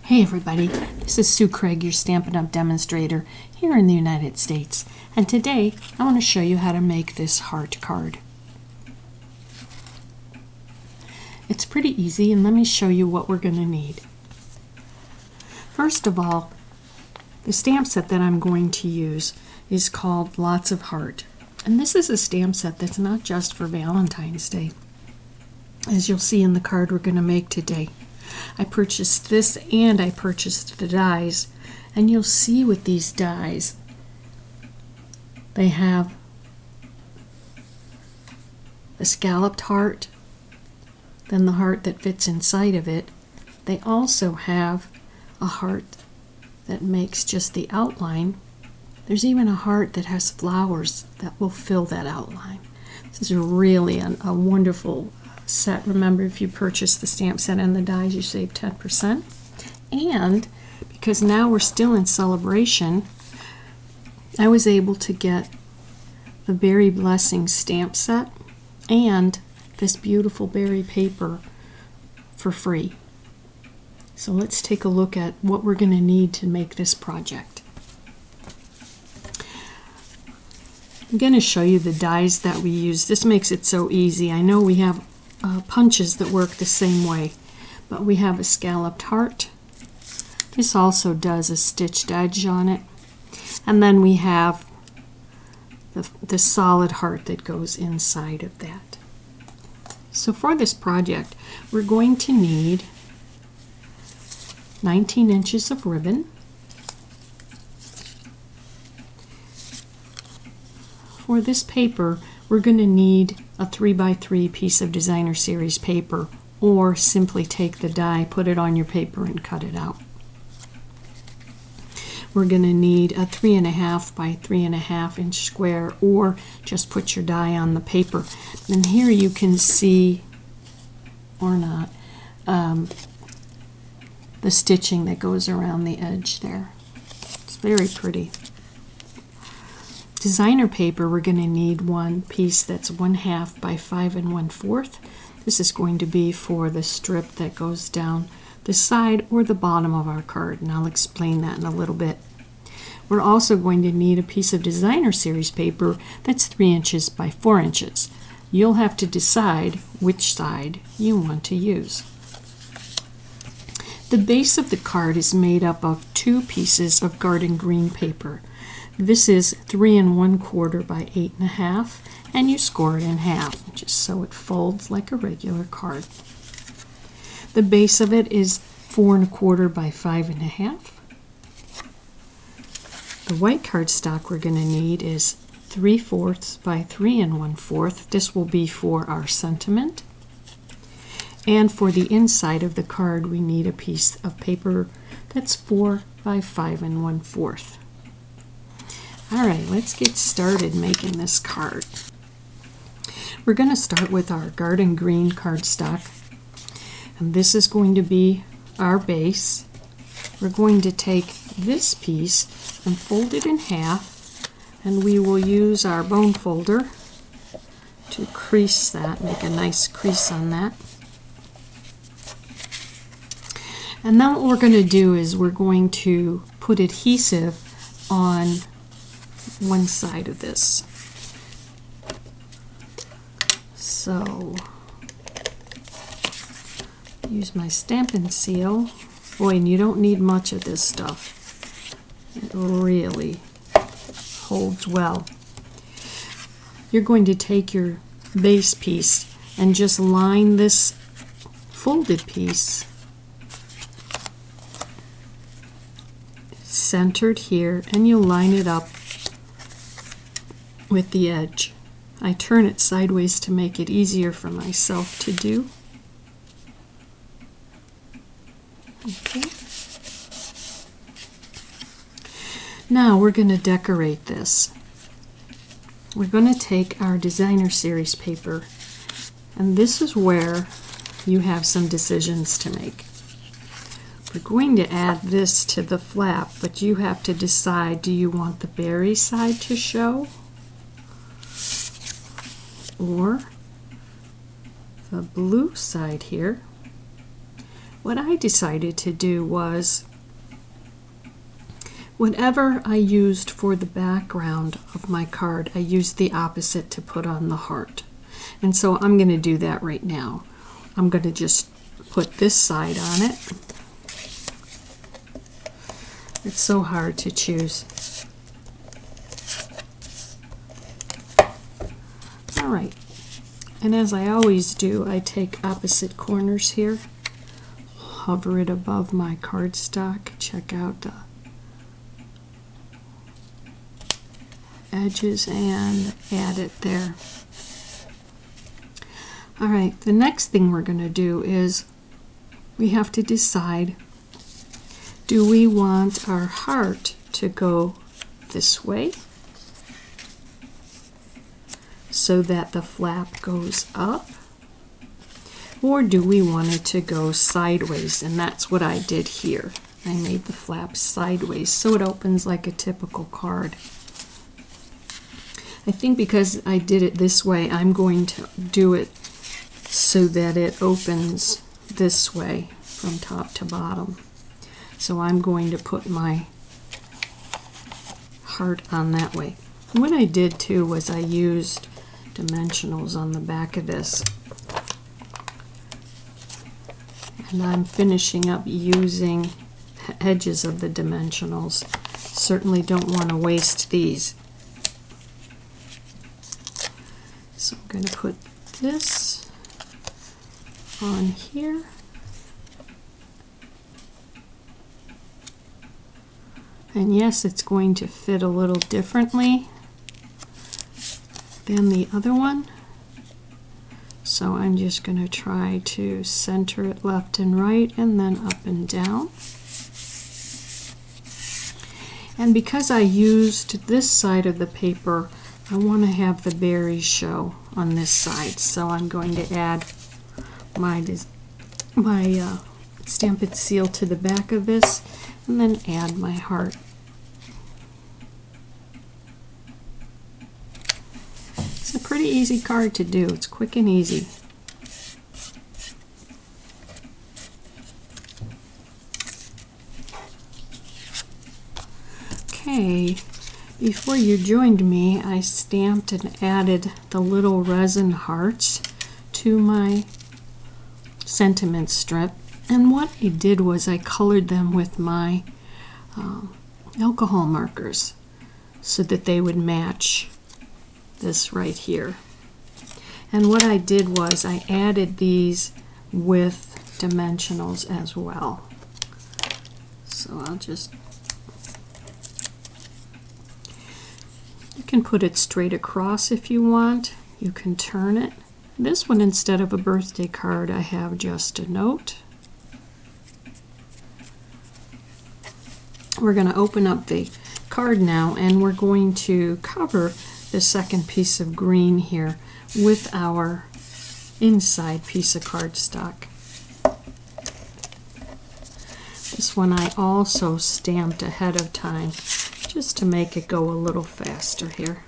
Hey everybody, this is Sue Craig, your Stampin' Up! Demonstrator here in the United States. And today I want to show you how to make this heart card. It's pretty easy, and let me show you what we're going to need. First of all, the stamp set that I'm going to use is called Lots of Heart. And this is a stamp set that's not just for Valentine's Day, as you'll see in the card we're going to make today. I purchased this and I purchased the dies, and you'll see with these dies they have a scalloped heart, then the heart that fits inside of it. They also have a heart that makes just the outline. There's even a heart that has flowers that will fill that outline. This is really a wonderful set. Remember, if you purchase the stamp set and the dies, you save 10%. And because now we're still in celebration, I was able to get the Berry Blessing stamp set and this beautiful berry paper for free. So let's take a look at what we're going to need to make this project. I'm going to show you the dies that we use. This makes it so easy. I know we have punches that work the same way, but we have a scalloped heart. This also does a stitched edge on it, and then we have the solid heart that goes inside of that. So for this project, we're going to need 19 inches of ribbon, for this paper we're going to need a 3x3 piece of designer series paper, or simply take the die, put it on your paper, and cut it out. We're going to need a 3.5 by 3.5 inch square, or just put your die on the paper. And here you can see, or not, the stitching that goes around the edge there. It's very pretty. Designer paper, we're going to need one piece that's 1/2 by 5 1/4. This is going to be for the strip that goes down the side or the bottom of our card, and I'll explain that in a little bit. We're also going to need a piece of designer series paper that's 3 inches by 4 inches. You'll have to decide which side you want to use. The base of the card is made up of 2 pieces of garden green paper. This is 3 1/4 by 8.5, and you score it in half, just so it folds like a regular card. The base of it is 4 1/4 by 5.5. The white cardstock we're going to need is 3/4 by 3 1/4. This will be for our sentiment. And for the inside of the card, we need a piece of paper that's 4 by 5 1/4. All right, let's get started making this card. We're going to start with our garden green cardstock, and this is going to be our base. We're going to take this piece and fold it in half, and we will use our bone folder to crease that, make a nice crease on that. And then what we're going to do is we're going to put adhesive on one side of this. So use my Stampin' Seal. Boy, and you don't need much of this stuff. It really holds well. You're going to take your base piece and just line this folded piece centered here, and you'll line it up with the edge. I turn it sideways to make it easier for myself to do. Okay. Now we're going to decorate this. We're going to take our designer series paper, and this is where you have some decisions to make. We're going to add this to the flap, but you have to decide, do you want the berry side to show, or the blue side here? what I decided to do was whatever I used for the background of my card, I used the opposite to put on the heart. And so I'm going to do that right now. I'm going to just put this side on it. It's so hard to choose. All right. And as I always do, I take opposite corners here, hover it above my cardstock, check out the edges and add it there. All right, the next thing we're going to do is we have to decide, do we want our heart to go this way so that the flap goes up, or do we want it to go sideways? And that's what I did here. I made the flap sideways so it opens like a typical card. I think because I did it this way, I'm going to do it so that it opens this way from top to bottom. So I'm going to put my heart on that way. And what I did too was I used dimensionals on the back of this. And I'm finishing up using the edges of the dimensionals. Certainly don't want to waste these. So I'm going to put this on here. And yes, it's going to fit a little differently than the other one. So I'm just going to try to center it left and right and then up and down. And because I used this side of the paper, I want to have the berries show on this side. So I'm going to add my Stamp It Seal to the back of this and then add my heart. It's a pretty easy card to do. It's quick and easy. Okay, before you joined me, I stamped and added the little resin hearts to my sentiment strip. And what I did was I colored them with my alcohol markers so that they would match this right here. And what I did was I added these with dimensionals as well. So I'll just, you can put it straight across if you want. You can turn it. This one, instead of a birthday card, I have just a note. We're going to open up the card now, and we're going to cover the second piece of green here with our inside piece of cardstock. This one I also stamped ahead of time just to make it go a little faster here.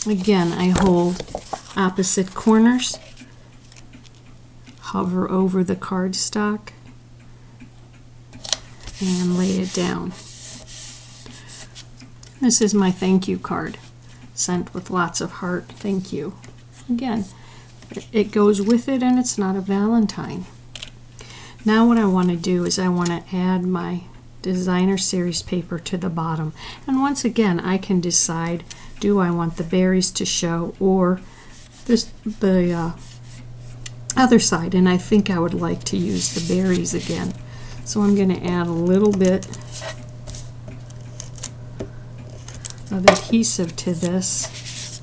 Again, I hold opposite corners, hover over the cardstock, and lay it down. This is my thank you card, sent with lots of heart thank you. Again, it goes with it and it's not a Valentine. Now what I want to do is I want to add my designer series paper to the bottom. And once again, I can decide, do I want the berries to show or the other side? And I think I would like to use the berries again. So I'm going to add a little bit of adhesive to this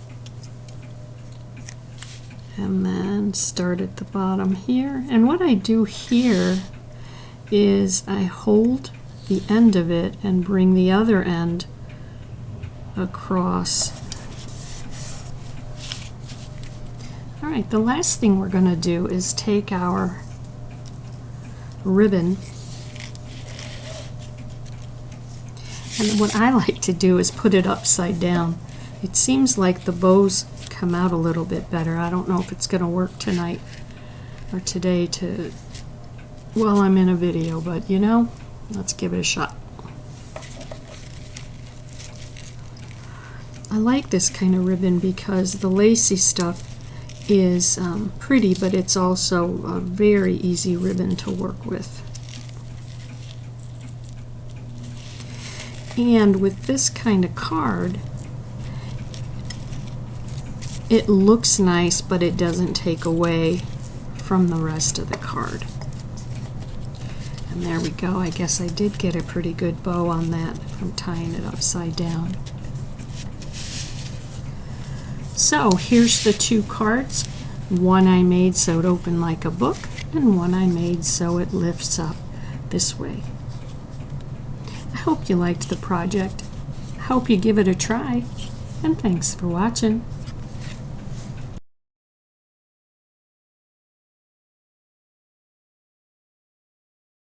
and then start at the bottom here. And what I do here is I hold the end of it and bring the other end across. All right, the last thing we're going to do is take our ribbon, and what I like to do is put it upside down. It seems like the bows come out a little bit better. I don't know if it's going to work tonight, or today to, well, I'm in a video, but you know, let's give it a shot. I like this kind of ribbon because the lacy stuff is pretty, but it's also a very easy ribbon to work with. And with this kind of card, it looks nice, but it doesn't take away from the rest of the card. And there we go. I guess I did get a pretty good bow on that from tying it upside down. So here's the two cards. One I made so it opened like a book, and one I made so it lifts up this way. I hope you liked the project. I hope you give it a try, and thanks for watching.